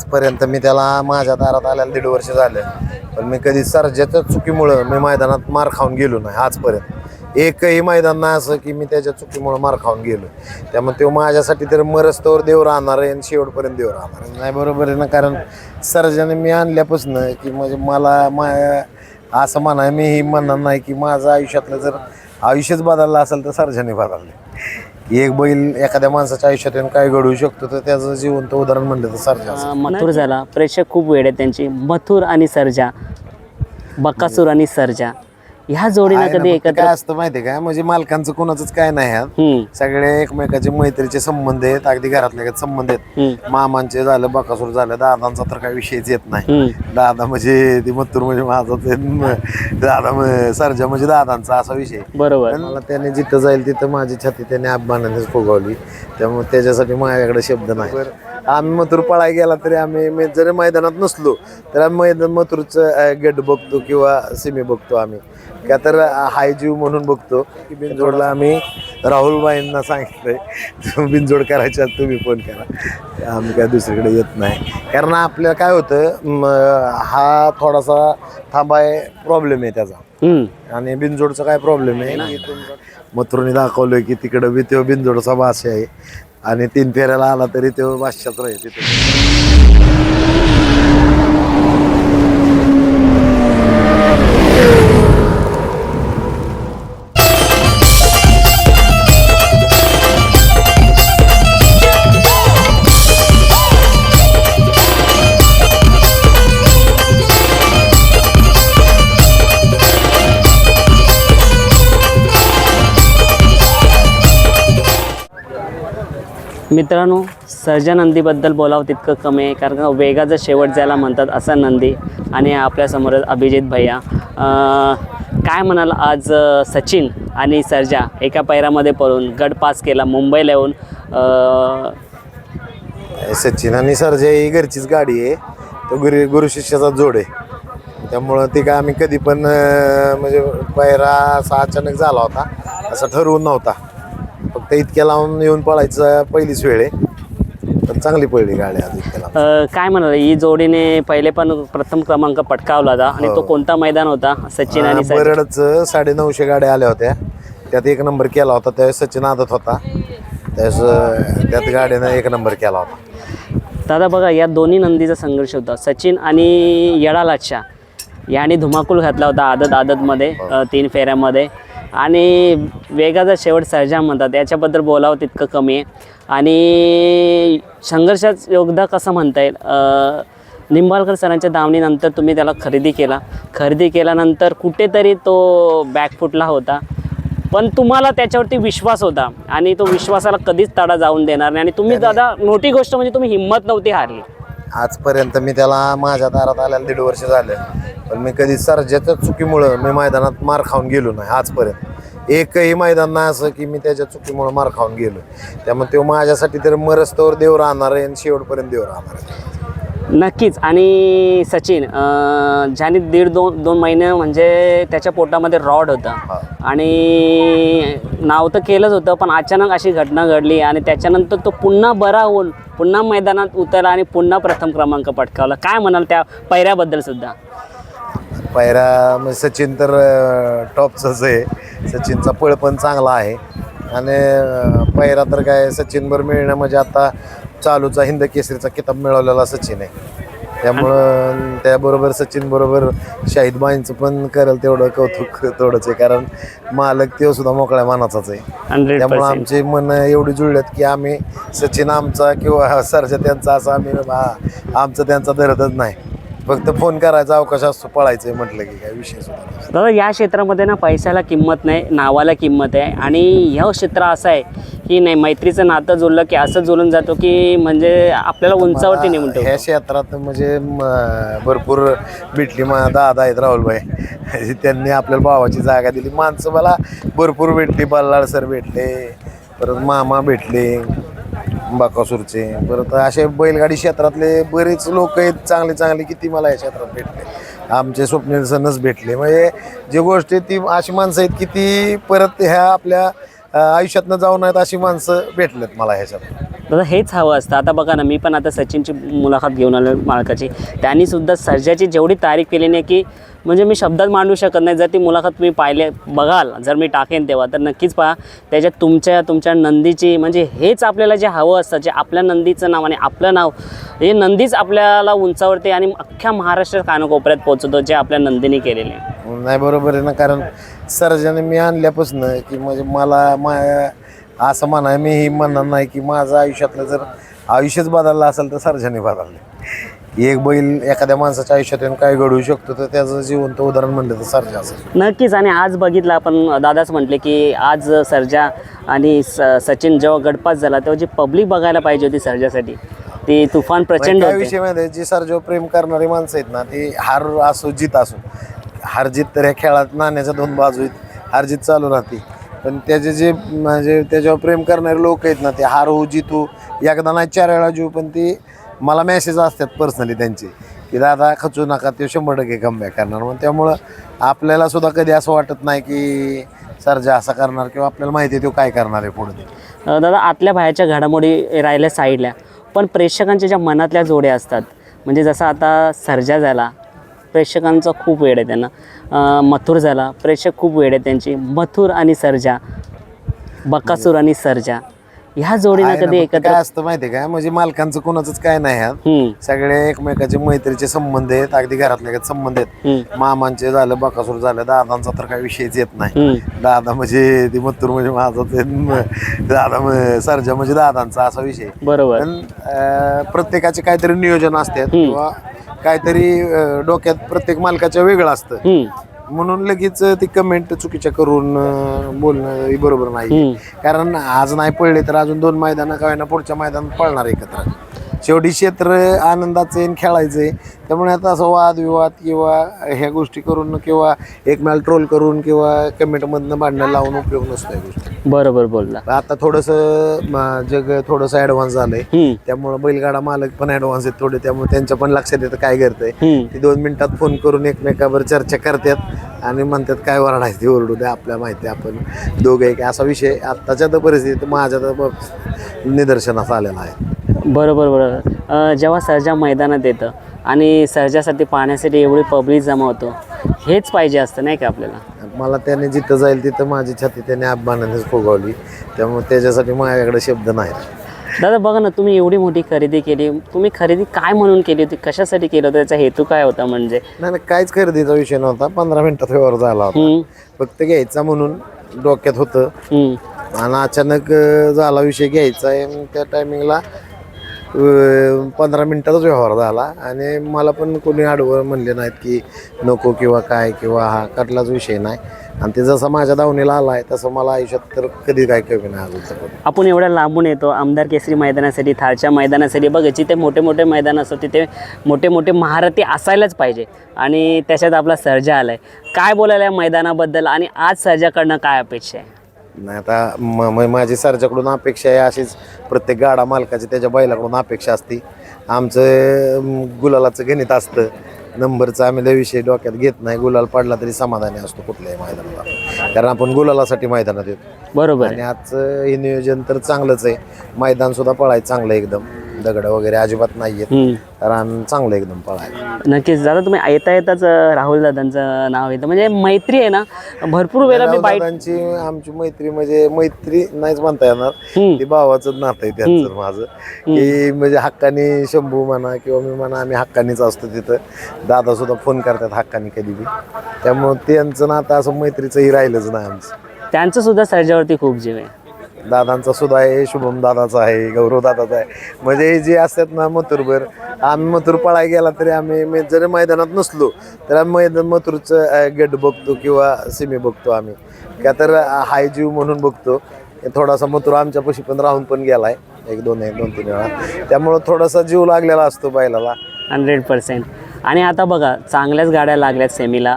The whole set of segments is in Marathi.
आजपर्यंत मी त्याला माझ्या दारात आल्याला 1.5 वर्ष झालं, पण मी कधी सर्जाच्या चुकीमुळं मी मैदानात मार खाऊन गेलो नाही आजपर्यंत. एकही मैदान नाही असं की मी त्याच्या चुकीमुळं मार खाऊन गेलो. त्यामुळे तो माझ्यासाठी तर मरस्तवर देव राहणार आहे आणि शेवटपर्यंत देव राहणार आहे. नाही बरोबर आहे ना, कारण सर्जाने मी आणल्यापासून की म्हणजे मला असं म्हणा, मी ही म्हणणार नाही की माझं आयुष्यातलं जर आयुष्यच बदललं असेल तर सर्जाने बदललं. एक बैल एखाद्या माणसाच्या आयुष्यात काय घडवू शकतो तर त्याचं जिवंत उदाहरण म्हणलं तर सर्जा. मथुर झाला, प्रेक्षक खूप वेळ आहेत त्यांची. मथुर आणि सर्जा, बकासूर आणि सर्जा, ह्या जोडीनं कधी एकत्र काय असतं माहितीये का, म्हणजे मालकांचं कोणाचंच काय नाही ह्यात. सगळे एकमेकाचे मैत्रीचे संबंध आहेत, अगदी घरातले संबंध आहेत. मामांचे झालं, बकासूर झालं, दादांचा तर काही विषयच येत नाही. दादा म्हणजे ती मथुर म्हणजे माझा, दादा सर्जा म्हणजे दादांचा असा विषय. बरोबर. मला त्याने जिथं जाईल तिथं माझी छाती त्याने अभिमानानेच फुगवली, त्यामुळे त्याच्यासाठी माझ्याकडे शब्द नाही. आम्ही मथुर पळाय गेला तरी आम्ही जरी मैदानात नसलो तर आम्ही मथुरचं गट बघतो किंवा सिमी बघतो. आम्ही का तर हाय जीव म्हणून बघतो की बिनजोडला आम्ही राहुलबाईंना सांगितलंय बिनजोड करायच्या तुम्ही फोन करा, आम्ही काय दुसरीकडे येत नाही. कारण आपल्याला काय होतं, हा थोडासा थांबाय प्रॉब्लेम आहे त्याचा, आणि बिनजोडचा काय प्रॉब्लेम आहे. मथुरने दाखवलं की तिकडं बी तो बिनजोडचा भाषा आहे आणि 3 फेऱ्याला आला तरी तो भाष्याच राहील तिथे. मित्रांनो, सर्जा नंदीबद्दल बोलावं तितकं कमी आहे, कारण वेगाचा शेवट ज्याला म्हणतात असा नंदी. आणि आपल्यासमोर अभिजित भैया, काय म्हणाल आज सचिन आणि सर्जा एका पैरामध्ये पळून गट पास केला मुंबईला येऊन. सचिन आणि सर्जा ही घरचीच गाडी आहे, तो गुरु शिष्याचा जोड आहे. त्यामुळं ती काय आम्ही कधी पण म्हणजे पैरा असा अचानक झाला होता, असं ठरवून नव्हता. फक्त इतक्या लावून येऊन पळायचं पहिलीच वेळ आहे, पण चांगली पळली गाडी आज इतक्या. काय म्हणाल, ही जोडीने पहिले पण प्रथम क्रमांक पटकावला होता, आणि तो कोणता मैदान होता सचिन आणि बरडच 950 गाड्या आल्या होत्या, त्यात 1 नंबर केला होता. त्यावेळेस सचिन आदत होता, त्यात गाडीनं 1 नंबर केला होता. दादा बघा, या दोन्ही नंदीचा संघर्ष होता. सचिन आणि येडालाच्या याने धुमाकूळ घातला होता आदतमध्ये 3 फेऱ्यामध्ये, आणि वेगाचा शेवट सर्जा म्हणतात, याच्याबद्दल बोलावं तितकं कमी आहे. आणि संघर्षात योगदा कसं म्हणता येईल, निंबाळकर सरांच्या दावणीनंतर तुम्ही त्याला खरेदी केल्यानंतर कुठेतरी तो बॅकफुटला होता, पण तुम्हाला त्याच्यावरती विश्वास होता आणि तो विश्वासाला कधीच तडा जाऊन देणार नाही. आणि तुम्ही दादा, मोठी गोष्ट म्हणजे तुम्ही हिंमत नव्हती हारली. आजपर्यंत मी त्याला माझ्या दारात आल्याला 1.5 वर्ष झालं, पण मी कधी सर्जाच्या चुकीमुळं मी मैदानात मार खाऊन गेलो नाही आजपर्यंत. एकही मैदान नाही असं की मी त्याच्या चुकीमुळं मार खाऊन गेलो. त्यामुळे तो माझ्यासाठी तर मरस्तवर देव राहणार आहे आणि शेवटपर्यंत देव राहणार आहे. नक्कीच. आणि सचिन, ज्याने 1.5-2 महिने म्हणजे त्याच्या पोटामध्ये रॉड होता, आणि नाव तर केलंच होतं, पण अचानक अशी घटना घडली आणि त्याच्यानंतर तो पुन्हा बरा होऊन पुन्हा मैदानात उतरला आणि पुन्हा प्रथम क्रमांक पटकावला. काय म्हणाल त्या पैऱ्याबद्दल सुद्धा? पैरा म्हणजे सचिन तर टॉपचाच आहे, सचिनचा पळ पण चांगला आहे. आणि पैरा तर काय सचिनभर मिळणं म्हणजे आता चालूचा हिंद केसरीचा किताब मिळवलेला सचिन आहे. त्यामुळं त्याबरोबर सचिन बरोबर शाहिदबाईंचं पण करेल तेवढं कौतुक तेवढंच आहे, कारण मालक तो सुद्धा मोकळ्या मनाचाच आहे. त्यामुळं आमचे मन एवढी जुळलेत की आम्ही सचिन आमचा किंवा सर्जा त्यांचा असं आम्ही आमचं त्यांचा धरतच नाही. फक्त फोन करायचा अवकाश असतो, पळायचं म्हटलं की काय विषय सुद्धा. दादा, या क्षेत्रामध्ये ना पैशाला किंमत नाही, नावाला किंमत आहे. आणि ह्या क्षेत्र असं आहे की नाही, मैत्रीचं नातं जुळलं की असं जुळून जातो की म्हणजे आपल्याला उंचावरती नेऊन ठेवतो. ह्या क्षेत्रात म्हणजे भरपूर भेटली. दादा आहेत राहुलभाई, त्यांनी आपल्याला भावाची जागा दिली. माणसं मला भरपूर भेटली. बल्लाळ सर भेटले, परत मामा भेटले बकासूरचे, परत असे बैलगाडी क्षेत्रातले बरेच लोक आहेत चांगले किती मला या क्षेत्रात भेटले. आमचे स्वप्नील सनच भेटले. म्हणजे जी गोष्ट आहे ती अशी माणसं आहेत की ती परत ह्या आपल्या आयुष्यातनं जाऊन आहेत अशी माणसं भेटलेत मला ह्याच्यात. दादा हेच हवं असतं. आता बघा ना, मी पण आता सचिनची मुलाखत घेऊन आलो मालकाची. त्यांनीसुद्धा सर्जाची जेवढी तारीफ केली नाही की म्हणजे मी शब्दात मांडू शकत नाही. जर ती मुलाखत तुम्ही बघाल, जर मी टाकेन तेव्हा, तर नक्कीच पहा. त्याच्यात तुमच्या नंदीची म्हणजे हेच आपल्याला जे हवं असतं, जे आपल्या नंदीचं नाव आणि आपलं नाव, हे नंदीच आपल्याला उंचावरते आणि अख्ख्या महाराष्ट्र कानाकोपऱ्यात पोहोचवतो, जे आपल्या नंदीने केलेले आहे. नाही बरोबर आहे ना, कारण सर्जाने मी आणल्यापासून की म्हणजे मला असं म्हणा, मी ही म्हणणार नाही की माझं आयुष्यातलं जर आयुष्यच बदललं असेल तर सर्जाने बदललं. एक बैल एखाद्या माणसाच्या आयुष्यात येऊन काय घडवू शकतो तर त्याचं जिवंत उदाहरण म्हणलं तर सर्जा असेल. नक्कीच. आणि आज बघितलं आपण, दादाच म्हटले की आज सर्जा आणि सचिन जेव्हा गटपास झाला तेव्हा जी पब्लिक बघायला पाहिजे होती सर्जासाठी, ती तुफान प्रचंड काय होते. विषय माहिती आहे, जी सर्जावर प्रेम करणारी माणसं आहेत ना, ती हार असो जीत असो, हार जीत तर ह्या खेळात नाण्याच्या दोन बाजू आहेत, हार जीत चालू राहते. पण त्याचे जे म्हणजे त्याच्यावर प्रेम करणारे लोक आहेत ना, ते हार हो जितू एकदा नाही 4 वेळा जीव, पण ती मला मेसेज असतात पर्सनली त्यांचे की दादा खचू नका, ते 100% कमबॅक करणार. मग त्यामुळं आपल्याला सुद्धा कधी असं वाटत नाही की सर्जा असा करणार, किंवा आपल्याला माहिती आहे तो काय करणार आहे पुढे. दादा आतल्या बाहेरच्या घडामोडी राहिल्या साईडला, पण प्रेक्षकांच्या ज्या मनातल्या जोड्या असतात, म्हणजे जसं आता सर्जा झाला, प्रेक्षकांचा खूप वेळ आहे त्यांना. मथुर झाला, प्रेक्षक खूप वेळ आहे त्यांची. मथुर आणि सर्जा, बकासूर आणि सर्जा, ह्या जोडीनं आहे ना, कधी फक्त एकत्र. काय असतं माहिती आहे का, म्हणजे मालकांचं कोणाचंच काय नाही ह्यात. सगळे एकमेकाचे मैत्रीचे संबंध आहेत, अगदी घरातल्या संबंध आहेत. मामांचे झालं, बकासूर झालं, दादांचा तर काही विषयच येत नाही. दादा म्हणजे ती मथुर म्हणजे माझा, दादा सर्जा म्हणजे दादांचा, असा विषय. बरोबर. पण प्रत्येकाचे काहीतरी नियोजन असतात किंवा काहीतरी डोक्यात प्रत्येक मालकाच्या वेगळं असतं. म्हणून लगेच ती कमेंट चुकीच्या करून बोलणं हे बरोबर नाही. कारण आज नाही पडले तर अजून 2 मैदानं काय ना पुढच्या मैदानात पळणार एकत्र. शेवटी क्षेत्र आनंदाचं आहे, खेळायचं आहे. त्यामुळे आता असं वादविवाद किंवा ह्या गोष्टी करून किंवा एकमेकाला ट्रोल करून किंवा कमेंटमधनं भांडणं लावून उपयोग नसतो या गोष्टी. बरोबर बोलला. आता थोडंसं जग थोडंसं ॲडव्हान्स झालंय, त्यामुळे बैलगाडा मालक पण ॲडव्हान्स आहेत थोडे, त्यामुळे त्यांच्या पण लक्षात येतं काय करतंय. ती 2 मिनिटात फोन करून एकमेकावर चर्चा करतात आणि म्हणतात काय वरडायचं ते ओरडू द्या, आपल्या माहिती आपण दोघं एक, असा विषय आत्ताच्या तर परिस्थितीत माझ्या तर निदर्शनास आलेला आहे. बरोबर बरोबर. जेव्हा सर्जा मैदानात येतं आणि सर्जासाठी पाहण्यासाठी एवढी पब्लिक जमा होतो, हेच पाहिजे असतं नाही का आपल्याला. मला त्याने जिथं जाईल तिथं माझी छाती त्याने अभिमानानेच फुगवली, त्यामुळे त्याच्यासाठी माझ्याकडे शब्द नाही. दादा बघा ना, तुम्ही एवढी मोठी खरेदी केली, तुम्ही खरेदी काय म्हणून केली होती, कशासाठी केलं होतं, त्याचा हेतू काय होता? म्हणजे नाही काहीच खरेदीचा विषय नव्हता, 15 मिनिटात व्यवहार झाला होता. फक्त घ्यायचा म्हणून डोक्यात होतं आणि अचानक झाला विषय घ्यायचा आहे. त्या टायमिंगला 15 मिनिटातच व्यवहार झाला आणि मला पण कोणी आडवं म्हणले नाहीत की नको किंवा काय किंवा हा कटलाच विषय नाही. आणि ते जसं माझ्या दावणीला आला आहे तसं मला आयुष्यात तर कधी काय कमी नाही अजून. आपण एवढ्या लांबून येतो आमदार केसरी मैदानासाठी, थारच्या मैदानासाठी. बघा जिथे मोठे मोठे मैदान असतात तिथे मोठे मोठे महारथी असायलाच पाहिजे, आणि त्याच्यात आपला सर्जा आला आहे. काय बोलायला या मैदानाबद्दल आणि आज सर्जाकडनं काय अपेक्षा आहे? नाही आता माझी सर्जाकडून अपेक्षा आहे अशीच प्रत्येक गाडा मालकाची त्याच्या बैलाकडून अपेक्षा असते. आमचं गुलालाचं गणित असतं, नंबरचा आम्ही लय विषय डोक्यात घेत नाही. गुलाल पडला तरी समाधानी असतो कुठल्याही मैदानाला, कारण आपण गुलालासाठी मैदानात येतो. बरोबर. आणि आजचं हे नियोजन तर चांगलंच आहे. मैदान सुद्धा पळायचं चांगलं एकदम, दगड वगैरे अजिबात नाही आहेत, रान चांगलं एकदम पळायला. नक्कीच. दादा तुम्ही येता येताच राहुल दादांचं नाव येतं, म्हणजे मैत्री आहे ना. भरपूर वेळा मी दादांची आमची मैत्री म्हणजे मैत्री नाहीच म्हणता येणार, ती भावाचंच नातं आहे त्यांचं माझं. की म्हणजे हक्कानी शंभू म्हणा किंवा मी म्हणा, आम्ही हक्कानीच असतो तिथं. दादा सुद्धा फोन करतात हक्कानी कधी बी, त्यामुळं त्यांचं नातं असं मैत्रीचंही राहिलंच नाही आमचं. त्यांचं सुद्धा सर्जावरती खूप जीव आहे. दादांचा सुद्धा आहे, शुभम दादाचा आहे, गौरव दादाचा आहे. म्हणजे जे असतात ना मथुरभर, आम्ही मथुर पळाय गेला तरी आम्ही जरी मैदानात नसलो तर आम्ही मथुरचं गट बघतो किंवा सिमी बघतो आम्ही, का तर हाय जीव म्हणून बघतो. थोडासा मथुर आमच्यापाशी पण राहून पण गेलाय 1-2-3 वेळा, त्यामुळं थोडासा जीव लागलेला असतो बैलाला 100%. आणि आता बघा चांगल्याच गाड्या लागल्यात सेमीला.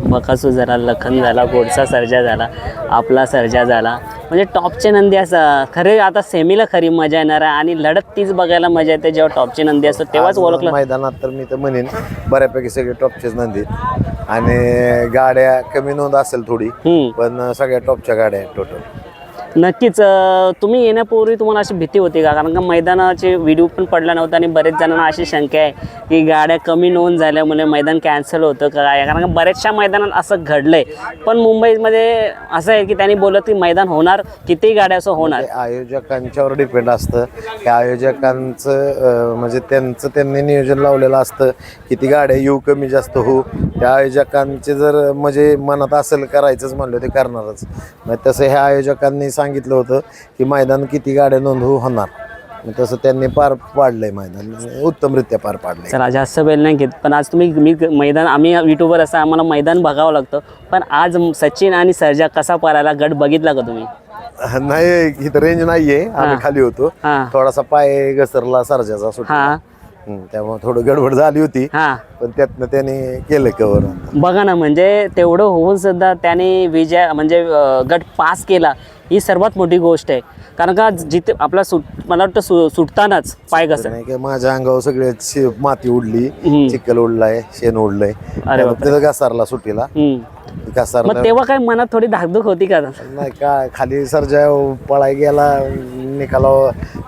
बकासूर झाला, लखन झाला, गोडसा सर्जा झाला, आपला सर्जा झाला, म्हणजे टॉपचे नंदी असं खरे. आता सेमीला खरी मजा येणार आहे आणि लढत तीच बघायला मजा येते जेव्हा टॉपचे नंदी असतो तेव्हाच ओळखलं मैदानात. तर मी तर म्हणेन बऱ्यापैकी सगळे टॉपचेच नंदी आणि गाड्या कमी नोंद असेल थोडी, पण सगळ्या टॉपच्या गाड्या आहेत टोटल. नक्कीच तुम्ही येण्यापूर्वी तुम्हाला अशी भीती होती का? कारण का मैदानाचे व्हिडिओ पण पडला नव्हता आणि बरेच जणांना अशी शंका आहे की गाड्या कमी नोंद झाल्यामुळे मैदान कॅन्सल होतं का काय? कारण का बऱ्याचशा मैदानात असं घडलंय, पण मुंबईमध्ये असं आहे की त्यांनी बोलत की मैदान होणार, कितीही गाड्या असं होणार. ते आयोजकांच्यावर डिपेंड असतं की आयोजकांचं म्हणजे त्यांनी नियोजन लावलेलं असतं किती गाड्या येऊ कमी जास्त होऊ. त्या आयोजकांचे जर म्हणजे मनात असेल करायचंच म्हणलं ते करणारच. मग तसं ह्या आयोजकांनी सांगितलं होतं की मैदान किती गाड्या नोंद होणार, मग तसं त्यांनी पार पाडलंय, मैदान उत्तमरित्या पार पाडलंय. चला जास्त वेळ नाही घेत, पण आज मी मैदान आम्ही युट्यूबवर असं आम्हाला मैदान बघावं लागतं, पण आज सचिन आणि सर्जा कसा पळाला गट बघितला का तुम्ही? नाही, इथं रेंज नाहीये, आम्ही खाली होतो. हां थोडासा पाय घसरला सर्जाचा सुटला. हां त्यामुळे थोडं गडबड झाली होती, हां पण त्यातनं त्याने केलं कव्हर. बघा ना, म्हणजे तेवढं होऊन सुद्धा त्याने विजय म्हणजे गट पास केला, ही सर्वात मोठी गोष्ट आहे. कारण का जिथे आपला मला वाटतं सुटतानाच पाय घसर नाही की माझ्या अंगावर सगळे माती उडली, चिखल उडलाय, शेण उडलंय. अरे बापरे. तिथं घसारला सुट्टीला घसारला. मग तेव्हा काय मनात थोडी धाकधूक होती का? नाही काय, खाली सर्जा पळाय गेला, निकाला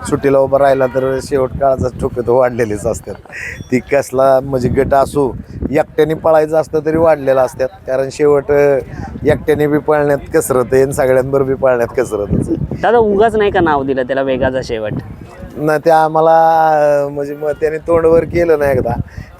सुट्टीला उभा राहिला तर शेवट काळाचा ठोके तो वाढलेलेच असतात. ती कसला म्हणजे गट असो, एकट्याने पळायचं असतं तरी वाढलेलं असतात. कारण शेवट एकट्याने बी पळण्यात कसरत आहे आणि सगळ्यांबरोबर बी पळण्यात कसरतच. दादा उगाच नाही का नाव दिलं त्याला वेगाचा शेवट? नाही, ते आम्हाला म्हणजे मग त्याने तोंडवर केलं ना एकदा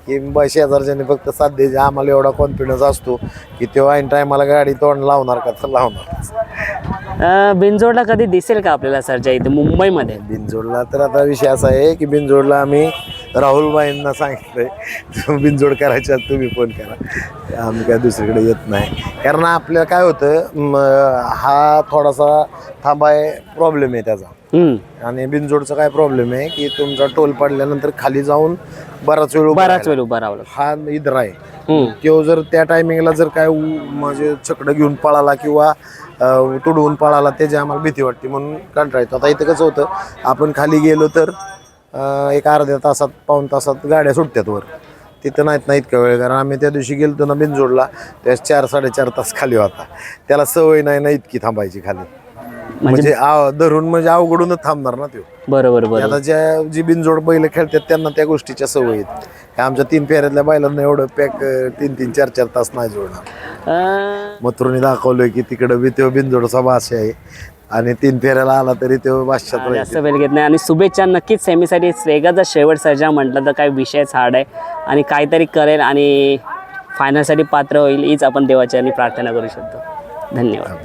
की शेजारच्याने फक्त साथ द्यायची. आम्हाला एवढा कॉन्फिडन्स असतो की तेव्हा ऐन टायमाला गाडी तोंड लावणार का, तर लावणार. बिनजोडला कधी दिसेल का आपल्याला सर्जा इथे मुंबईमध्ये? बिनजोडला तर आता विषय असा आहे की बिनजोडला आम्ही राहुलबाईंना सांगितलंय बिनजोड करायच्या तुम्ही फोन करा, आम्ही काय दुसरीकडे येत नाही. कारण आपल्याला काय होतं, हा थोडासा थांबाय प्रॉब्लेम आहे त्याचा. आणि बिनजोडचा काय प्रॉब्लेम आहे की तुमचा टोल पडल्यानंतर खाली जाऊन बराच वेळ उभा राहावं. हा इधर आहे. तो जर त्या टायमिंगला जर काय म्हणजे चकडं घेऊन पळाला किंवा तुडवून पळाला, त्याची आम्हाला भीती वाटते, म्हणून कंटाळा येतो. आता इथं कसं होतं, आपण खाली गेलो तर एक अर्ध्या तासात पाऊण तासात गाड्या सुटतात वर. तिथं नाहीत ना इतका वेळ, कारण आम्ही त्या दिवशी गेलो ना बिनजोडला, त्यास 4-4.5 तास खाली होता. त्याला सवय नाही ना इतकी थांबायची खाली, म्हणजे धरून म्हणजे अवघडूनच थांबणार ना तो. बरोबर. आता जी बिनजोड बैल खेळतात त्यांना त्या गोष्टीच्या सवय आहेत. आमच्या 3 फेऱ्यातल्या बैलांना एवढं पॅक 3-3, 4-4 तास नाही जोडणार. मथुरने दाखवलंय की तिकडं बी तो बिनजोडचा भाषा आहे आणि 3 फेऱ्याला आला तरी तो भाषात जास्त वेळ घेत नाही. आणि शुभेच्छा नक्कीच सेमीसाठी. वेगाचा शेवट सर्जा म्हटलं तर काही विषयच हार्ड आहे आणि काहीतरी करेल आणि फायनलसाठी पात्र होईल हीच आपण देवाची प्रार्थना करू शकतो. धन्यवाद.